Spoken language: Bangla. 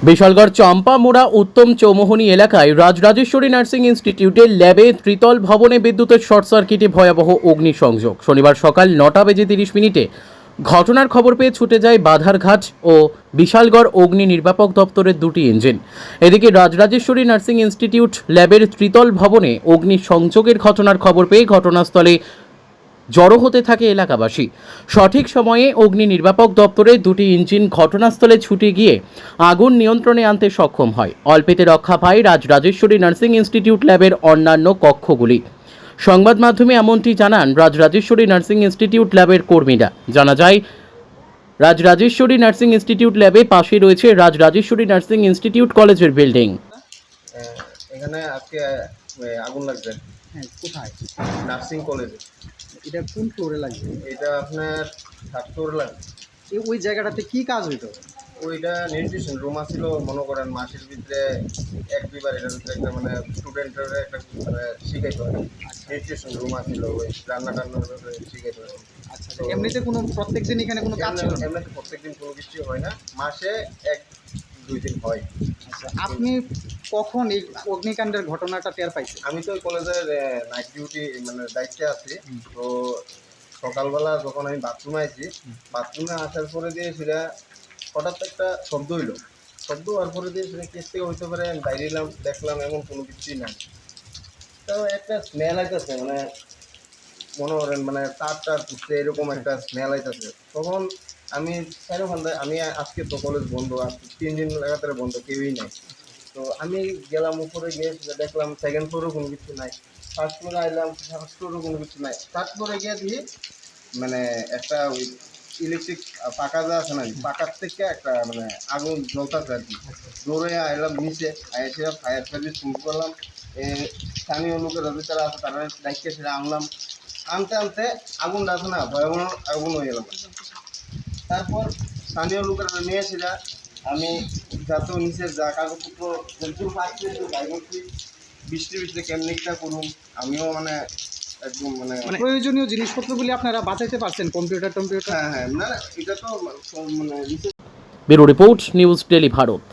বিশালগড় চম্পামোড়া উত্তম চৌমোহনী এলাকায় রাজরাজেশ্বরী নার্সিং ইনস্টিটিউটের ল্যাবে ত্রিতল ভবনে বিদ্যুতের শর্ট সার্কিটে ভয়াবহ অগ্নিসংযোগ। শনিবার সকাল 9:30 ঘটনার খবর পেয়ে ছুটে যায় বাধারঘাট ও বিশালগড় অগ্নি নির্বাপক দপ্তরের দুটি ইঞ্জিন। এদিকে রাজরাজেশ্বরী নার্সিং ইনস্টিটিউট ল্যাবের ত্রিতল ভবনে অগ্নিসংযোগের ঘটনার খবর পেয়ে ঘটনাস্থলে জড়ো হতে থাকে এলাকাবাসী। সঠিক সময়ে অগ্নি নির্বাপক দপ্তরের দুটি ইঞ্জিন ঘটনাস্থলে ছুটে গিয়ে আগুন নিয়ন্ত্রণে আনতে সক্ষম হয়। অল্পেতে রক্ষা পায় রাজরাজেশ্বরী নার্সিং ইনস্টিটিউট ল্যাবের অন্যান্য কক্ষগুলি। সংবাদ মাধ্যমে এমনটি জানান রাজরাজেশ্বরী নার্সিং ইনস্টিটিউট ল্যাবের কর্মীরা। জানা যায়, রাজরাজেশ্বরী নার্সিং ইনস্টিটিউট ল্যাবে পাশে রয়েছে রাজরাজেশ্বরী নার্সিং ইনস্টিটিউট কলেজের বিল্ডিং। এখানে আজকে আগুন লাগছে। হ্যাঁ, কোথায়? নার্সিং কলেজে। এটা কোন ফ্লোরে লাগবে? এটা আপনার থার্ড ফ্লোরে লাগছে। ওই জায়গাটাতে কি কাজ হইতো? ওইটা নিউট্রিশন রুম আছিল, মনে করেন মাসের ভিতরে এক দুইবার এটার ভিতরে একটা মানে স্টুডেন্টের একটা শিখাইতে হয়। নিউট্রিশন রুম আছিল, ওই রান্না টান্নার ব্যাপারে শিখাইতে হয়। আচ্ছা, এমনিতে কোনো প্রত্যেক দিন এখানে কোনো কাজ ছিল না? এমনিতে প্রত্যেকদিন কোনো কিছু হয় না, মাসে এক দুই দিন হয়। আচ্ছা, আপনি কখন এই অগ্নিকাণ্ডের ঘটনাটা টের পাইছেন? আমি তো ওই কলেজের নাইট ডিউটি মানে দায়িত্বে আছি। তো সকালবেলা যখন আমি বাথরুমে আইছি, বাথরুমে আসার পরে দিয়ে সেটা হঠাৎ একটা শব্দ হইলো। শব্দ হওয়ার পরে দিয়ে সেটা কেস থেকে হইতে পারে, আমি বাইরে এলাম, দেখলাম এমন কোনো কিছুই নাই। তো একটা স্মেল আইতেছে, মানে মনে করেন মানে তার ঘুরতে এরকম একটা স্মেল আইতেছে। তখন আমি আমি আজকে তো কলেজ বন্ধ, আজকে 3 দিন লাগাতার বন্ধ, কেউই নাই। তো আমি গেলাম উপরে, গিয়ে দেখলাম সেকেন্ড ফ্লোরেও কোনো কিছু নাই। ফার্স্ট ফ্লোরে আইলাম, ফার্স্ট ফ্লোরেও কোনো কিছু নাই। থার্ড ফ্লোরে গিয়ে দিয়ে মানে একটা ওই ইলেকট্রিক পাকা যা আছে না, পাকার থেকে একটা মানে আগুন জ্বলতেছে আর কি। দৌড়ে আইলাম নিচে, এসে ফায়ার সার্ভিস ফোন করলাম। স্থানীয় লোকের যারা আছে তারা দায়িত্বে সেটা আনলাম। আনতে আনতে আগুনটা আছে না, ভয়াবহ আগুন হয়ে গেল। তারপর স্থানীয় লোকেরা নিয়ে সেটা আমি যাতে নিচে যা কাগজপত্র বৃষ্টি বৃষ্টি কেমনিকটা করুন, আমিও মানে একদম মানে প্রয়োজনীয় জিনিসপত্রগুলি আপনারা বাঁচাইতে পারছেন? কম্পিউটার? হ্যাঁ, না এটা তো মানে bureau report, news daily Bharat.